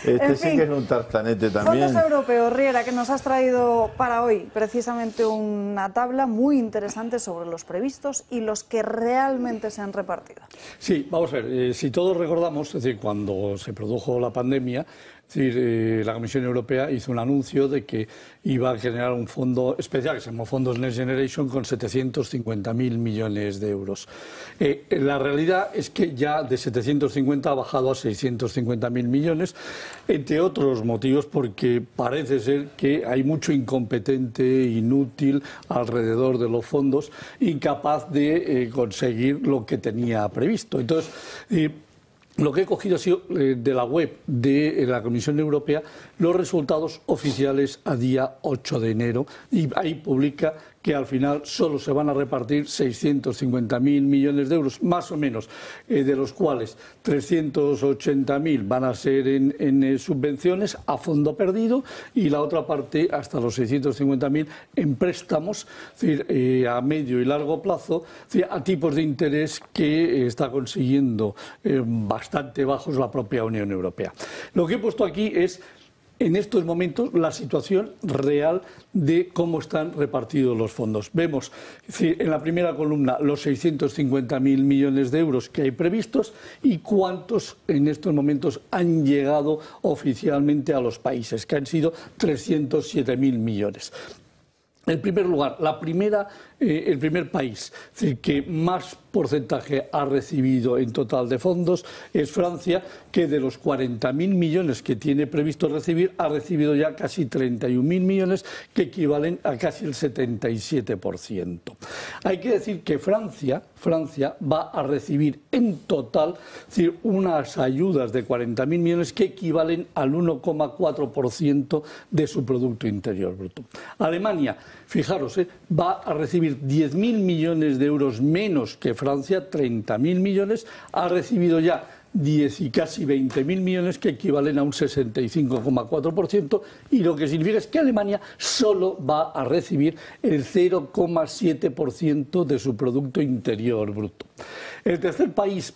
En sí fin, que es un tartanete también. fondos europeos, Riera, que nos has traído para hoy precisamente una tabla muy interesante sobre los previstos y los que realmente se han repartido. Sí, vamos a ver, si todos recordamos, es decir, cuando se produjo la pandemia, es decir, la Comisión Europea hizo un anuncio de que iba a generar un fondo especial, que se llamó Fondos Next Generation, con 750.000 millones de euros. La realidad es que ya de 750 ha bajado a 650.000 millones, entre otros motivos porque parece ser que hay mucho incompetente, inútil alrededor de los fondos, incapaz de conseguir lo que tenía previsto. Entonces, lo que he cogido ha sido de la web de la Comisión Europea los resultados oficiales a día 8 de enero y ahí publica que al final solo se van a repartir 650.000 millones de euros, más o menos, de los cuales 380.000 van a ser en subvenciones a fondo perdido y la otra parte, hasta los 650.000, en préstamos, es decir, a medio y largo plazo, es decir, a tipos de interés que está consiguiendo bastante bajos la propia Unión Europea. Lo que he puesto aquí es, en estos momentos, la situación real de cómo están repartidos los fondos. Vemos, es decir, en la primera columna los 650.000 millones de euros que hay previstos y cuántos en estos momentos han llegado oficialmente a los países, que han sido 307.000 millones. En primer lugar, el primer país que más porcentaje ha recibido en total de fondos es Francia, que de los 40.000 millones que tiene previsto recibir, ha recibido ya casi 31.000 millones, que equivalen a casi el 77%. Hay que decir que Francia va a recibir en total, es decir, unas ayudas de 40.000 millones que equivalen al 1,4% de su Producto Interior Bruto. Alemania, fijaros, va a recibir 10.000 millones de euros menos que Francia, 30.000 millones, ha recibido ya 10 y casi 20.000 millones, que equivalen a un 65,4%, y lo que significa es que Alemania solo va a recibir el 0,7% de su Producto Interior Bruto. El tercer país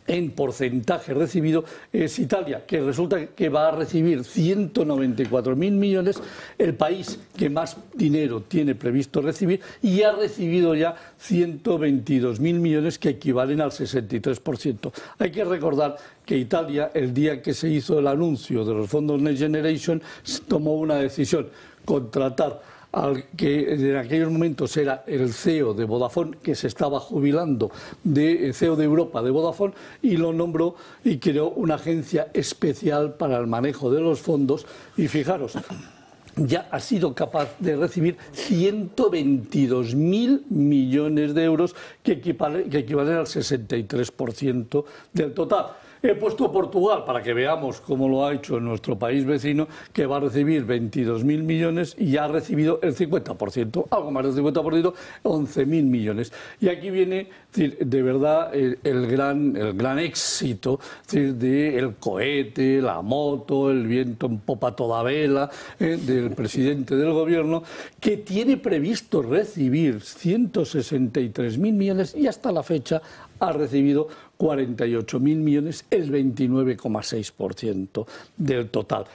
en porcentaje recibido es Italia, que resulta que va a recibir 194.000 millones, el país que más dinero tiene previsto recibir, y ha recibido ya 122.000 millones, que equivalen al 63%. Hay que recordar que Italia, el día que se hizo el anuncio de los fondos Next Generation, tomó una decisión: contratar al que en aquellos momentos era el CEO de Vodafone, que se estaba jubilando, de CEO de Europa de Vodafone, y lo nombró y creó una agencia especial para el manejo de los fondos. Y fijaros, ya ha sido capaz de recibir 122.000 millones de euros, que equivalen al 63% del total. He puesto Portugal para que veamos cómo lo ha hecho nuestro país vecino, que va a recibir 22.000 millones y ya ha recibido el 50%, algo más del 50%, 11.000 millones. Y aquí viene, de verdad, el gran éxito del cohete, la moto, el viento en popa a toda vela del presidente del gobierno, que tiene previsto recibir 163.000 millones y hasta la fecha ha recibido 48.000 millones, el 29,6% del total.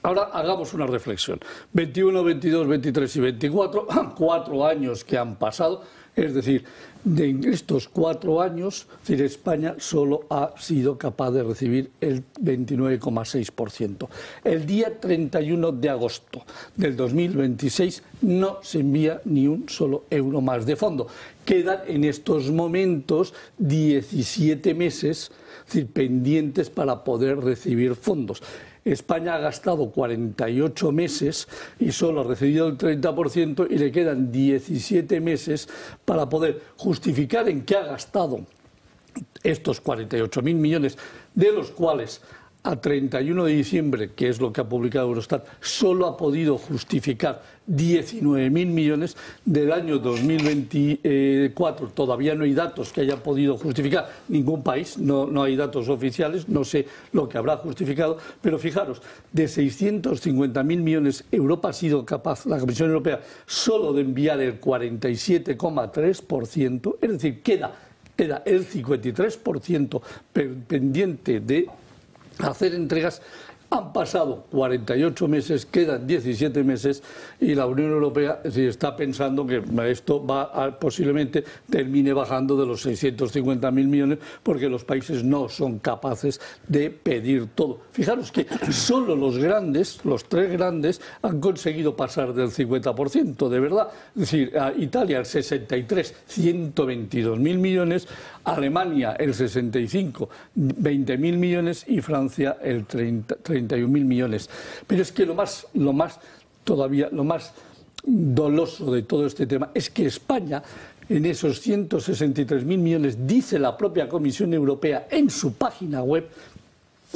Ahora hagamos una reflexión. 21, 22, 23 y 24, 4 años que han pasado. Es decir, de estos 4 años, España solo ha sido capaz de recibir el 29,6%. El día 31 de agosto del 2026 no se envía ni un solo euro más de fondo. Quedan en estos momentos 17 meses, pendientes para poder recibir fondos. España ha gastado 48 meses y solo ha recibido el 30%, y le quedan 17 meses para poder justificar en qué ha gastado estos 48.000 millones, de los cuales a 31 de diciembre, que es lo que ha publicado Eurostat, solo ha podido justificar 19.000 millones. Del año 2024 todavía no hay datos que haya podido justificar ningún país, no hay datos oficiales, no sé lo que habrá justificado, pero fijaros, de 650.000 millones, Europa ha sido capaz, la Comisión Europea, solo de enviar el 47,3%, es decir, queda el 53% pendiente de hacer entregas. Han pasado 48 meses, quedan 17 meses y la Unión Europea está pensando que esto posiblemente termine bajando de los 650.000 millones porque los países no son capaces de pedir todo. Fijaros que solo los tres grandes, han conseguido pasar del 50%, de verdad. Es decir, a Italia el 63, 122.000 millones, Alemania el 65, 20.000 millones y Francia el 31.000 millones. Pero es que lo más doloso de todo este tema es que España, en esos 163.000 millones, dice la propia Comisión Europea en su página web,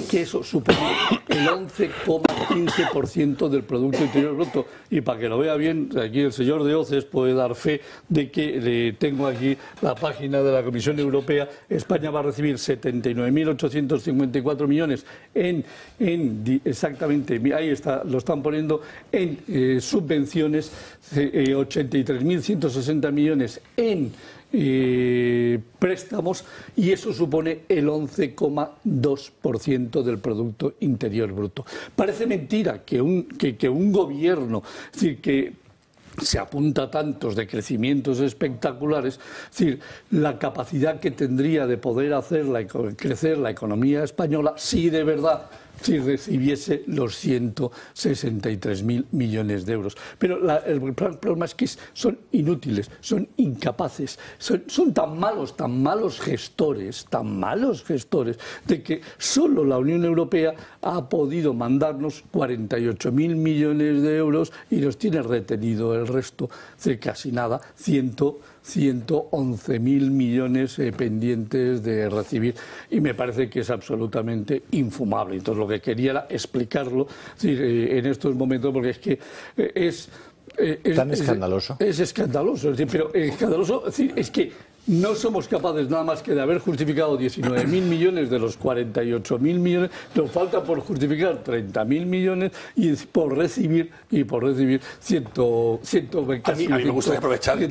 que eso supone el 11,15% del Producto Interior Bruto. Y para que lo vea bien, aquí el señor de Oces puede dar fe de que tengo aquí la página de la Comisión Europea. España va a recibir 79.854 millones exactamente, ahí está, lo están poniendo, en subvenciones, 83.160 millones en préstamos, y eso supone el 11,2% del Producto Interior Bruto. Parece mentira que un gobierno, es decir, que se apunta a tantos de crecimientos espectaculares, es decir, la capacidad que tendría de poder hacer crecer la economía española, si de verdad recibiese los 163.000 millones de euros. Pero el problema es que son inútiles, son incapaces, son tan malos gestores, de que solo la Unión Europea ha podido mandarnos 48.000 millones de euros y nos tiene retenido el resto, de casi nada, 111.000 millones pendientes de recibir, y me parece que es absolutamente infumable. Entonces, lo que quería era explicarlo en estos momentos, porque es que es escandaloso. Es escandaloso, pero escandaloso, es que no somos capaces nada más que de haber justificado 19.000 millones de los 48.000 millones, nos falta por justificar 30.000 millones y por recibir 120 A mí me gustaría aprovechar y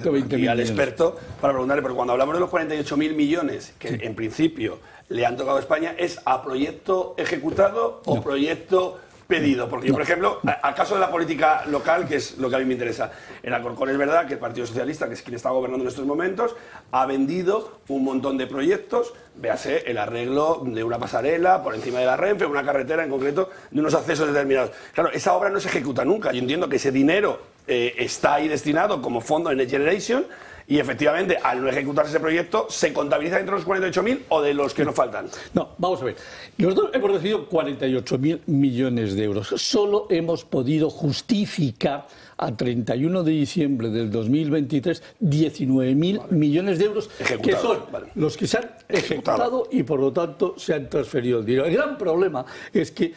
al experto para preguntarle, porque cuando hablamos de los 48.000 millones, que en principio le han tocado a España, ¿es a proyecto ejecutado o proyecto pedido? Porque yo, por ejemplo, al caso de la política local, que es lo que a mí me interesa, en Alcorcón es verdad que el Partido Socialista, que es quien está gobernando en estos momentos, ha vendido un montón de proyectos, véase el arreglo de una pasarela por encima de la Renfe, una carretera en concreto, de unos accesos determinados. Claro, esa obra no se ejecuta nunca. Yo entiendo que ese dinero está ahí destinado como fondo en Next Generation, y efectivamente, al no ejecutarse ese proyecto, ¿se contabiliza dentro de los 48.000 o de los que nos faltan? No, vamos a ver. Nosotros hemos recibido 48.000 millones de euros. Solo hemos podido justificar a 31 de diciembre del 2023 19.000 millones de euros, que son los que se han ejecutado y por lo tanto se han transferido el dinero. El gran problema es que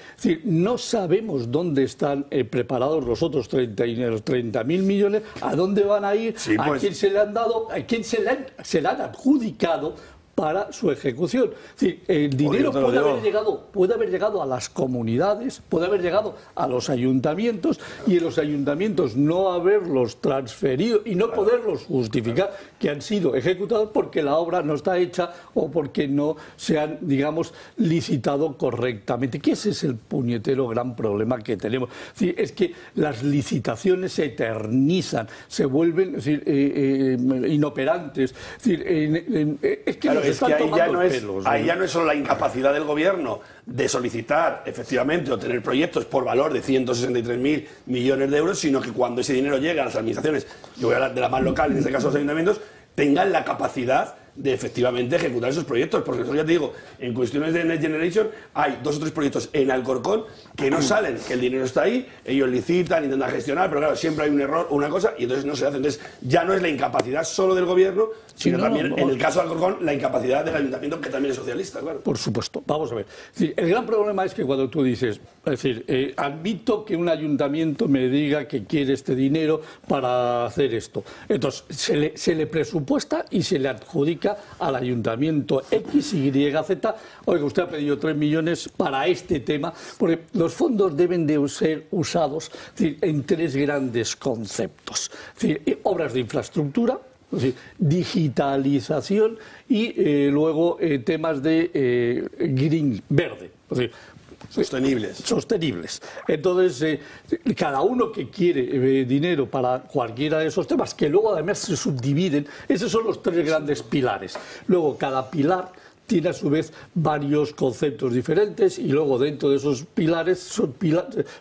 no sabemos dónde están preparados los otros 30.000 millones, a dónde van a ir, a quién se le han dado, a quién se le han adjudicado para su ejecución. Es decir, el dinero puede haber llegado a las comunidades, puede haber llegado a los ayuntamientos, y en los ayuntamientos no haberlos transferido y no poderlos justificar que han sido ejecutados porque la obra no está hecha o porque no se han, digamos, licitado correctamente. Que ese es el puñetero gran problema que tenemos. Es decir, es que las licitaciones se eternizan, se vuelven inoperantes. Es decir, es que claro, es que ahí ya no es solo la incapacidad del gobierno de solicitar efectivamente o tener proyectos por valor de 163.000 millones de euros, sino que cuando ese dinero llega a las administraciones, yo voy a hablar de la más local, en este caso los ayuntamientos, tengan la capacidad de efectivamente ejecutar esos proyectos, porque nosotros, ya te digo, en cuestiones de Next Generation hay 2 o 3 proyectos en Alcorcón que no salen, que el dinero está ahí, ellos licitan, intentan gestionar, pero claro, siempre hay un error, una cosa, y entonces no se hace. Entonces ya no es la incapacidad solo del gobierno, sino también, en el caso de Alcorcón, la incapacidad del ayuntamiento, que también es socialista, claro. Por supuesto. Vamos a ver. Es decir, el gran problema es que cuando tú dices, es decir, admito que un ayuntamiento me diga que quiere este dinero para hacer esto. Entonces, se le presupuesta y se le adjudica al ayuntamiento X, Y, Z. Oiga, usted ha pedido 3 millones para este tema, porque los fondos deben de ser usados, es decir, en 3 grandes conceptos. Es decir, obras de infraestructura, es decir, digitalización y luego temas de green, verde. Es decir, Sostenibles. Entonces, cada uno que quiere dinero para cualquiera de esos temas, que luego además se subdividen, esos son los tres grandes pilares. Luego, cada pilar tiene a su vez varios conceptos diferentes y luego dentro de esos pilares, son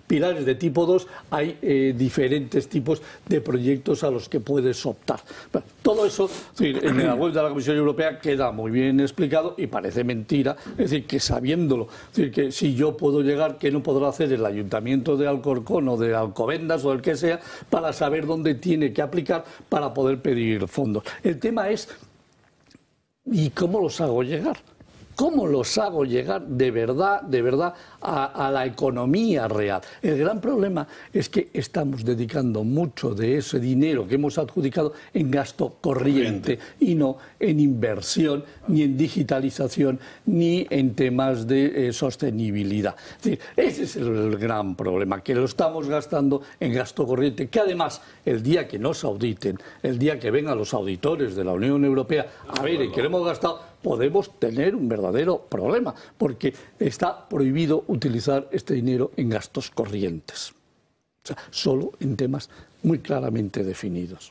pilares de tipo 2, hay diferentes tipos de proyectos a los que puedes optar. Bueno, todo eso en la web de la Comisión Europea queda muy bien explicado y parece mentira, es decir, que sabiéndolo, es decir, que si yo puedo llegar, ¿qué no podrá hacer el Ayuntamiento de Alcorcón o de Alcobendas o el que sea para saber dónde tiene que aplicar para poder pedir fondos? El tema es, ¿y cómo los hago llegar? ¿Cómo los hago llegar de verdad a la economía real? El gran problema es que estamos dedicando mucho de ese dinero que hemos adjudicado en gasto corriente y no en inversión, ni en digitalización, ni en temas de sostenibilidad. Es decir, ese es el gran problema, que lo estamos gastando en gasto corriente, que además el día que nos auditen, el día que vengan los auditores de la Unión Europea a ver en qué lo hemos gastado, podemos tener un verdadero problema, porque está prohibido utilizar este dinero en gastos corrientes. O sea, solo en temas muy claramente definidos.